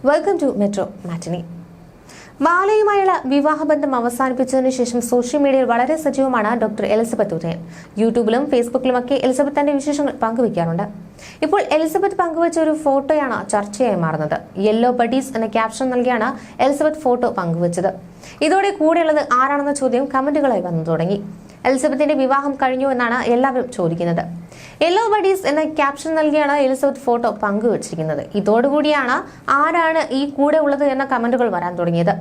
Welcome to metro matinee. ബാലയുമായുള്ള വിവാഹബന്ധം അവസാനിപ്പിച്ചതിനു ശേഷം സോഷ്യൽ മീഡിയയിൽ വളരെ സജീവമാണ് ഡോക്ടർ എലിസബത്ത് ഉദയൻ. യൂട്യൂബിലും ഫേസ്ബുക്കിലുമൊക്കെ എലിസബത്ത് തന്റെ വിശേഷങ്ങൾ പങ്കുവയ്ക്കാറുണ്ട്. ഇപ്പോൾ എലിസബത്ത് പങ്കുവച്ച ഒരു ഫോട്ടോയാണ് ചർച്ചയായി മാറുന്നത്. യെല്ലോ ബഡീസ് എന്ന ക്യാപ്ഷൻ നൽകിയാണ് എലിസബത്ത് ഫോട്ടോ പങ്കുവച്ചത്. ഇതോടെ കൂടെയുള്ളത് ആരാണെന്ന ചോദ്യം കമന്റുകളായി വന്നു തുടങ്ങി. എലിസബത്തിന്റെ വിവാഹം കഴിഞ്ഞു എന്നാണ് എല്ലാവരും ചോദിക്കുന്നത്. യെല്ലോ ബഡീസ് എന്ന ക്യാപ്ഷൻ നൽകിയാണ് എലിസബത്ത് ഫോട്ടോ പങ്കുവച്ചിരിക്കുന്നത്. ഇതോടുകൂടിയാണ് ആരാണ് ഈ കൂടെ ഉള്ളത് എന്ന കമന്റുകൾ വരാൻ തുടങ്ങിയത്.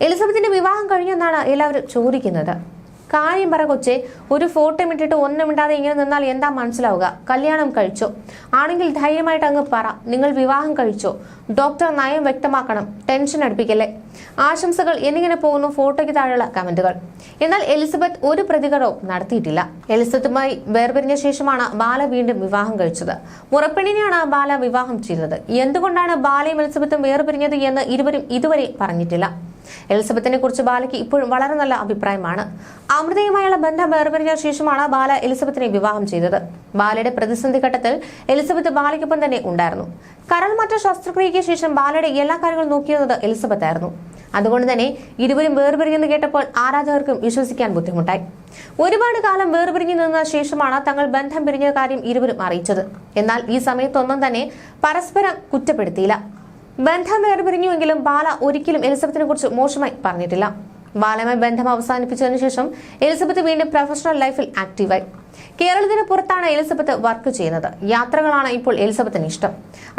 എലിസബത്തിന്റെ വിവാഹം കഴിഞ്ഞു എന്നാണ് എല്ലാവരും ചോദിക്കുന്നത്. കാര്യം പറ കൊച്ചെ, ഒരു ഫോട്ടോ ഇട്ടിട്ട് ഒന്നും ഇണ്ടാതെ ഇങ്ങനെ നിന്നാൽ എന്താ മനസ്സിലാവുക? കല്യാണം കഴിച്ചോ? ആണെങ്കിൽ ധൈര്യമായിട്ട് അങ്ങ് പറ, നിങ്ങൾ വിവാഹം കഴിച്ചോ? ഡോക്ടർ നയം വ്യക്തമാക്കണം, ടെൻഷൻ അടുപ്പിക്കല്ലേ. ആശംസകൾ എന്നിങ്ങനെ പോകുന്നു ഫോട്ടോയ്ക്ക് താഴെയുള്ള കമന്റുകൾ. എന്നാൽ എലിസബത്ത് ഒരു പ്രതികരണവും നടത്തിയിട്ടില്ല. എലിസബത്തുമായി വേർപിരിഞ്ഞ ശേഷമാണ് ബാല വീണ്ടും വിവാഹം കഴിച്ചത്. മുറപ്പെണ്ണിനെയാണ് ബാല വിവാഹം ചെയ്തത്. എന്തുകൊണ്ടാണ് ബാലയും എലിസബത്തും വേർപിരിഞ്ഞത് എന്ന് ഇരുവരും ഇതുവരെ പറഞ്ഞിട്ടില്ല. എലിസബത്തിനെ കുറിച്ച് ബാലയ്ക്ക് ഇപ്പോഴും വളരെ നല്ല അഭിപ്രായമാണ്. അമൃതയുമായുള്ള ബന്ധം വേർപിരിഞ്ഞ ശേഷമാണ് ബാല എലിസബത്തിനെ വിവാഹം ചെയ്തത്. ബാലയുടെ പ്രതിസന്ധി ഘട്ടത്തിൽ എലിസബത്ത് ബാലയ്ക്കൊപ്പം തന്നെ ഉണ്ടായിരുന്നു. കരൾ മാറ്റ ശസ്ത്രക്രിയയ്ക്ക് ശേഷം ബാലയുടെ എല്ലാ കാര്യങ്ങളും നോക്കിയിരുന്നത് എലിസബത്ത് ആയിരുന്നു. അതുകൊണ്ട് തന്നെ ഇരുവരും വേർപിരിഞ്ഞെന്ന് കേട്ടപ്പോൾ ആരാധകർക്കും വിശ്വസിക്കാൻ ബുദ്ധിമുട്ടായി. ഒരുപാട് കാലം വേർപിരിഞ്ഞു നിന്ന ശേഷമാണ് തങ്ങൾ ബന്ധം പിരിഞ്ഞ കാര്യം ഇരുവരും അറിയിച്ചത്. എന്നാൽ ഈ സമയത്തൊന്നും തന്നെ പരസ്പരം കുറ്റപ്പെടുത്തിയില്ല. ബന്ധം വേർപിരിഞ്ഞുവെങ്കിലും ബാല ഒരിക്കലും എലിസബത്തിനെ കുറിച്ച് മോശമായി പറഞ്ഞിട്ടില്ല. ബാലയുമായി ബന്ധം അവസാനിപ്പിച്ചതിനു ശേഷം എലിസബത്ത് വീണ്ടും പ്രൊഫഷണൽ ലൈഫിൽ ആക്റ്റീവായി. കേരളത്തിന് പുറത്താണ് എലിസബത്ത് വർക്ക് ചെയ്യുന്നത്. യാത്രകളാണ് ഇപ്പോൾ എലിസബത്തിന് ഇഷ്ടം.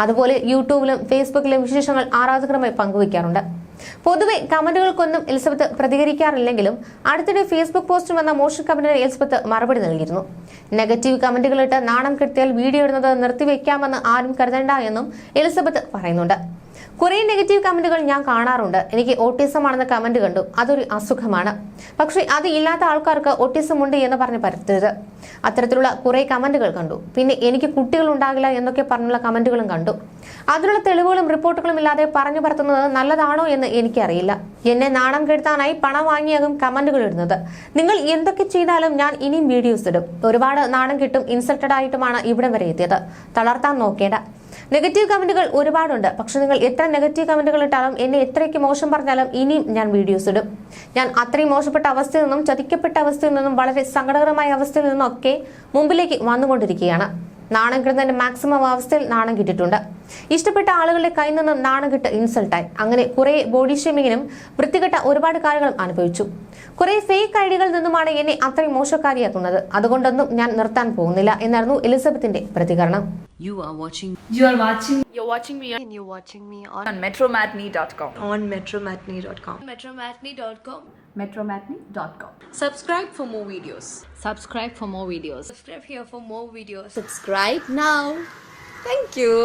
അതുപോലെ യൂട്യൂബിലും ഫേസ്ബുക്കിലും വിശേഷങ്ങൾ ആരാധകരുമായി പങ്കുവയ്ക്കാറുണ്ട്. പൊതുവെ കമന്റുകൾക്കൊന്നും എലിസബത്ത് പ്രതികരിക്കാറില്ലെങ്കിലും അടുത്തിടെ ഫേസ്ബുക്ക് പോസ്റ്റിൽ വന്ന മോശം കമന്റിന് എലിസബത്ത് മറുപടി നൽകിയിരുന്നു. നെഗറ്റീവ് കമന്റുകളിട്ട് നാണം കെടുത്തിയാൽ വീഡിയോ ഇടുന്നത് നിർത്തിവെക്കാമെന്ന് ആരും കരുതണ്ട എന്നും എലിസബത്ത് പറയുന്നുണ്ട്. കുറെ നെഗറ്റീവ് കമന്റുകൾ ഞാൻ കാണാറുണ്ട്. എനിക്ക് ഓട്ടിസം ആണെന്ന കമന്റ് കണ്ടു. അതൊരു അസുഖമാണ്. പക്ഷേ അത് ഇല്ലാത്ത ആൾക്കാർക്ക് ഓട്ടിസം ഉണ്ട് എന്ന് പറഞ്ഞ് പരത്തരുത്. അത്തരത്തിലുള്ള കുറെ കമന്റുകൾ കണ്ടു. പിന്നെ എനിക്ക് കുട്ടികൾ ഉണ്ടാകില്ല എന്നൊക്കെ പറഞ്ഞുള്ള കമന്റുകളും കണ്ടു. അതിനുള്ള തെളിവുകളും റിപ്പോർട്ടുകളും ഇല്ലാതെ പറഞ്ഞു പരത്തുന്നത് നല്ലതാണോ എന്ന് എനിക്കറിയില്ല. എന്നെ നാണം കെടുത്താനായി പണം വാങ്ങിയാകും കമന്റുകൾ ഇടുന്നത്. നിങ്ങൾ എന്തൊക്കെ ചെയ്താലും ഞാൻ ഇനിയും വീഡിയോസ് ഇടും. ഒരുപാട് നാണം കിട്ടും, ഇൻസൾട്ടഡ് ആയിട്ടുമാണ് ഇവിടെ വരെ എത്തിയത്. തളർത്താൻ നോക്കേണ്ട. നെഗറ്റീവ് കമന്റുകൾ ഒരുപാടുണ്ട്. പക്ഷെ നിങ്ങൾ എത്ര നെഗറ്റീവ് കമന്റുകൾ ഇട്ടാലും, എന്നെ എത്രയ്ക്ക് മോശം പറഞ്ഞാലും ഇനിയും ഞാൻ വീഡിയോസ് ഇടും. ഞാൻ അത്രയും മോശപ്പെട്ട അവസ്ഥയിൽ നിന്നും, ചതിക്കപ്പെട്ട അവസ്ഥയിൽ നിന്നും, വളരെ സങ്കടകരമായ അവസ്ഥയിൽ നിന്നും ഒക്കെ മുമ്പിലേക്ക് വന്നുകൊണ്ടിരിക്കുകയാണ്. നാണം കിട്ടുന്നതിന്റെ മാക്സിമം അവസ്ഥയിൽ നാണം കിട്ടിയിട്ടുണ്ട്. ഇഷ്ടപ്പെട്ട ആളുകളുടെ കയ്യിൽ നിന്നും നാണം കിട്ട് ഇൻസൾട്ടായി. അങ്ങനെ കുറെ ബോഡി ഷേമിങ്ങിനും വൃത്തികെട്ട ഒരുപാട് കാര്യങ്ങളും അനുഭവിച്ചു. കുറെ ഫേക്ക് ഐഡികളിൽ നിന്നുമാണ് എന്നെ അത്രയും മോശക്കാരിയാക്കുന്നത്. അതുകൊണ്ടൊന്നും ഞാൻ നിർത്താൻ പോകുന്നില്ല എന്നായിരുന്നു എലിസബത്തിന്റെ പ്രതികരണം. You're watching me on metromatney.com. on metromatney.com. metromatney.com. Subscribe for more videos. Subscribe for more videos. Subscribe here for more videos. Subscribe now. Thank you.